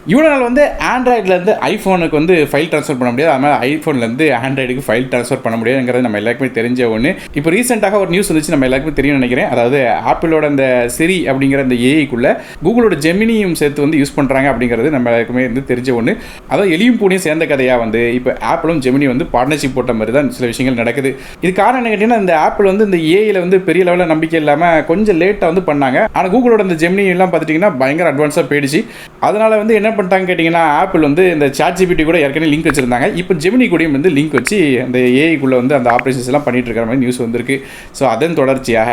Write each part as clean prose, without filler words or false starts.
இவ்வளோ நாள் வந்து ஆண்ட்ராய்ட்லேருந்து ஐஃபோனுக்கு வந்து ஃபைல் ட்ரான்ஸ்ஃபர் பண்ண முடியாது, அதனால் ஐஃபோன்லேருந்து ஆண்ட்ராய்டுக்கு ஃபைல் ட்ரான்ஸ்ஃபர் பண்ண முடியாதுங்கிறது நம்ம எல்லாருக்குமே தெரிஞ்ச ஒன்று. இப்போ ரீசெண்டாக ஒரு நியூஸ் வந்துச்சு, நம்ம எல்லாருக்குமே தெரியும்னு நினைக்கிறேன். அதாவது ஆப்பிளோட அந்த சிரி அப்படிங்கிற அந்த ஏஐக்குள்ளே கூகுளோட ஜெமினியும் சேர்த்து வந்து யூஸ் பண்ணுறாங்க அப்படிங்கிறது நம்ம எல்லாருக்குமே வந்து தெரிஞ்ச ஒன்று. அதாவது எலியும் பூனையும் சேர்ந்த கதையாக வந்து இப்போ ஆப்பிளும் ஜெமினி வந்து பார்ட்னர்ஷிப் போட்ட மாதிரி தான் சில விஷயங்கள் நடக்குது. இது காரணம் என்ன கேட்டிங்கன்னா, இந்த ஆப்பிள் வந்து இந்த ஏஐயில் வந்து பெரிய லெவலில் நம்பிக்கை இல்லாமல் கொஞ்சம் லேட்டாக வந்து பண்ணாங்க. ஆனால் கூகுளோட அந்த ஜெமினி எல்லாம் பார்த்துட்டிங்கன்னா பயங்கர அட்வான்ஸாக போயிடுச்சு. அதனால் வந்து என்ன பண்ணிட்டாங்க கேட்டிங்கன்னா, ஆப்பிள் வந்து இந்த ChatGPT கூட ஏற்கனவே லிங்க் வச்சுருந்தாங்க. இப்போ ஜெமினி கூடயும் வந்து லிங்க் வச்சு அந்த ஏஐக்குள்ளே வந்து அந்த ஆப்ரேஷன்ஸ் எல்லாம் பண்ணிட்டு இருக்கிற மாதிரி நியூஸ் வந்திருக்கு. ஸோ அதன் தொடர்ச்சியாக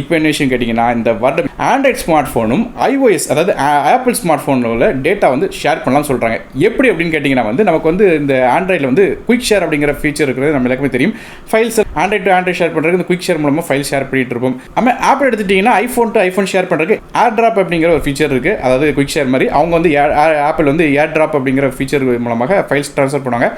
இப்போ என்ன விஷயம் கேட்டிங்கன்னா, இந்த வருடம் ஆண்ட்ராய்ட் ஸ்மார்ட் ஃபோனும் iOS அதாவது ஆப்பிள் ஸ்மார்ட் ஃபோனில் டேட்டா வந்து ஷேர் பண்ணலாம்னு சொல்கிறாங்க. எப்படி அப்படின்னு கேட்டிங்கன்னா வந்து நமக்கு வந்து இந்த ஆண்ட்ராய்டில் வந்து குயிக் ஷேர் அப்படிங்கிற ஃபீச்சர் இருக்கிறது நம்ம எல்லாருக்குமே தெரியும். Files Android to Android share பண்ணுறதுக்கு இந்த குயிக் ஷேர் மூலமாக ஃபைல் ஷேர் பண்ணிட்டு இருப்போம். நம்ம ஆப்பிள் எடுத்துட்டிங்கன்னா ஐஃபோன் டு ஐஃபோன் ஷேர் பண்ணுறதுக்கு ஏர் ட்ராப் அப்படிங்கிற ஒரு ஃபீச்சர் இருக்குது. அதாவது குயிக் ஷேர் மாதிரி அவங்க வந்து ஆப்பிள் வந்து ஏர் ட்ராப் அப்படிங்கிற ஃபீச்சர் மூலமாக ஃபைல்ஸ் ட்ரான்ஸ்ஃபர் பண்ணுவாங்க.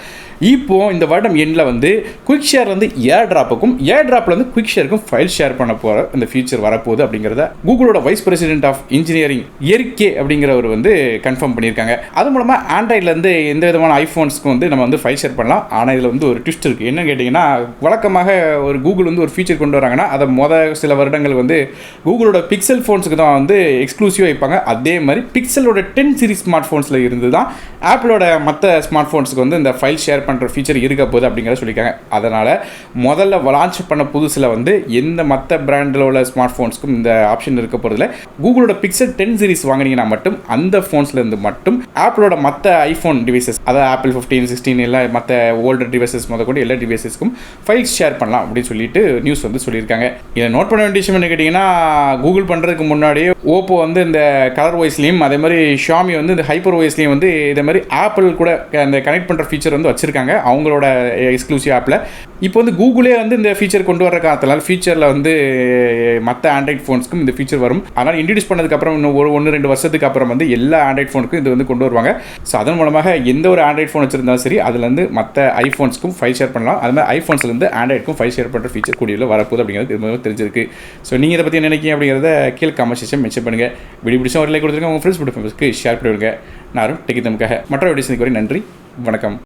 இப்போ இந்த வருடம் எண்ணில் வந்து குயிக் ஷேர் வந்து ஏர் ட்ராப்புக்கும் ஏர் ட்ராப்பில் வந்து குயிக் ஷேருக்கும் ஃபைல் ஷேர் பண்ண போகிற இந்த ஃபீச்சர் வரப்போகுது அப்படிங்கிறத கூகுளோட வைஸ் பிரசிடென்ட் ஆஃப் இன்ஜினியரிங் எரிக்கே அப்படிங்கிறவர் வந்து கன்ஃபார்ம் பண்ணியிருக்காங்க. அது மூலமாக ஆண்ட்ராய்ட்லேருந்து எந்த விதமான ஐஃபோன்ஸ்க்கு வந்து நம்ம வந்து ஃபைல் ஷேர் பண்ணலாம். ஆனால் இதில் வந்து ஒரு ட்விஸ்ட் இருக்குது. என்ன கேட்டிங்கன்னா, வழக்கமாக ஒரு கூகுள் வந்து ஒரு ஃபீச்சர் கொண்டு வராங்கன்னா அதை சில வருடங்கள் வந்து கூகுளோட பிக்சல் ஃபோன்ஸுக்கு தான் வந்து எக்ஸ்க்ளூசிவாக வைப்பாங்க. அதே மாதிரி பிக்சலோட 10 சீரிஸ் ஸ்மார்ட் ஃபோன்ஸில் இருந்து தான் ஆப்பிளோட மற்ற ஸ்மார்ட் ஃபோன்ஸுக்கு வந்து இந்த ஃபைல் ஷேர் பண்ணுற ஃபீச்சர் இருக்க போகுது அப்படிங்கிறத சொல்லியிருக்காங்க. அதனால் முதல்ல லான்ச் பண்ண புதுசில் வந்து எந்த மற்ற பிராண்டில் உள்ள ஸ்மார்ட் ஃபோன்ஸுக்கும் இந்த ஆப்ஷன் இருக்க போகிறதுல கூகுளோட பிக்சல் 10 சீரிஸ் வாங்கினீங்கன்னா மட்டும் அந்த ஃபோன்ஸ்லேருந்து மட்டும் ஆப்பிளோட மற்ற ஐஃபோன் டிவைசஸ், அதாவது ஆப்பிள் 15, 16 எல்லாம் மற்ற ஓல்டர் டிவைசஸ் முதற்கொண்டு எல்லா டிவைசஸ்க்கும் ஃபைல்ஸ் ஷேர் பண்ணலாம் அப்படின்னு சொல்லிட்டு நியூஸ் வந்து சொல்லியிருக்காங்க. இதை நோட் பண்ண வேண்டிய விஷயம் என்ன கேட்டிங்கன்னா, கூகுள் பண்ணுறதுக்கு முன்னாடியே ஓப்போ வந்து இந்த கலர் வாய்ஸ்லையும் அதே மாதிரி ஷாமி வந்து இந்த ஹைப்பர் வாய்ஸ்லையும் வந்து இதே மாதிரி ஆப்பிள் கூட அந்த கனெக்ட் பண்ணுற ஃபீச்சர் வந்து வச்சுருக்காங்க அவங்களோட எக்ஸ்க்ளூசிவ் ஆப்பில். இப்போ வந்து கூகுளே வந்து இந்த ஃபீச்சர் கொண்டு வர காலத்தினால் ஃபீச்சரில் வந்து மற்ற ஆண்ட்ராய்ட் ஃபோன்ஸ்க்கும் இந்த ஃபீச்சர் வரும். அதனால் இன்ட்ரடியூஸ் பண்ணதுக்கப்புறம் இன்னும் 1-2 வருஷத்துக்கு அப்புறம் வந்து எல்லா ஆண்ட்ராய்ட் ஃபோனுக்கும் இது வந்து கொண்டு வருவாங்க. ஸோ அதன் மூலமாக எந்த ஒரு ஆண்ட்ராய்ட் ஃபோன் வச்சிருந்தாலும் சரி அதுலேருந்து மற்ற ஐஃபோன்ஸ்க்கும் ஃபைல் ஷேர் பண்ணலாம். அது மாதிரி ஐஃபோன்ஸ்லேருந்து ஆண்ட்ராய்டுக்கும் ஃபைல் ஷேர் பண்ணுற ஃபீச்சர் கூடியில் வரப்போகுது அப்படிங்கிறது தெரிஞ்சிருக்கு. ஸோ நீங்கள் இதை பற்றி என்ன நினைக்கிறீங்க அப்படிங்கிறத கீழே கமெண்ட் செக்ஷன் மென்ஷன் பண்ணுங்கள். வீடியோ பிடிச்சா ஒரு லைக் கொடுத்துருங்க, உங்கள் ஃப்ரெண்ட்ஸ் ஷேர் பண்ணுவாங்க. நானும் டெக்கி நமக்காக மற்ற வீடியோஸ் வரை நன்றி, வணக்கம்.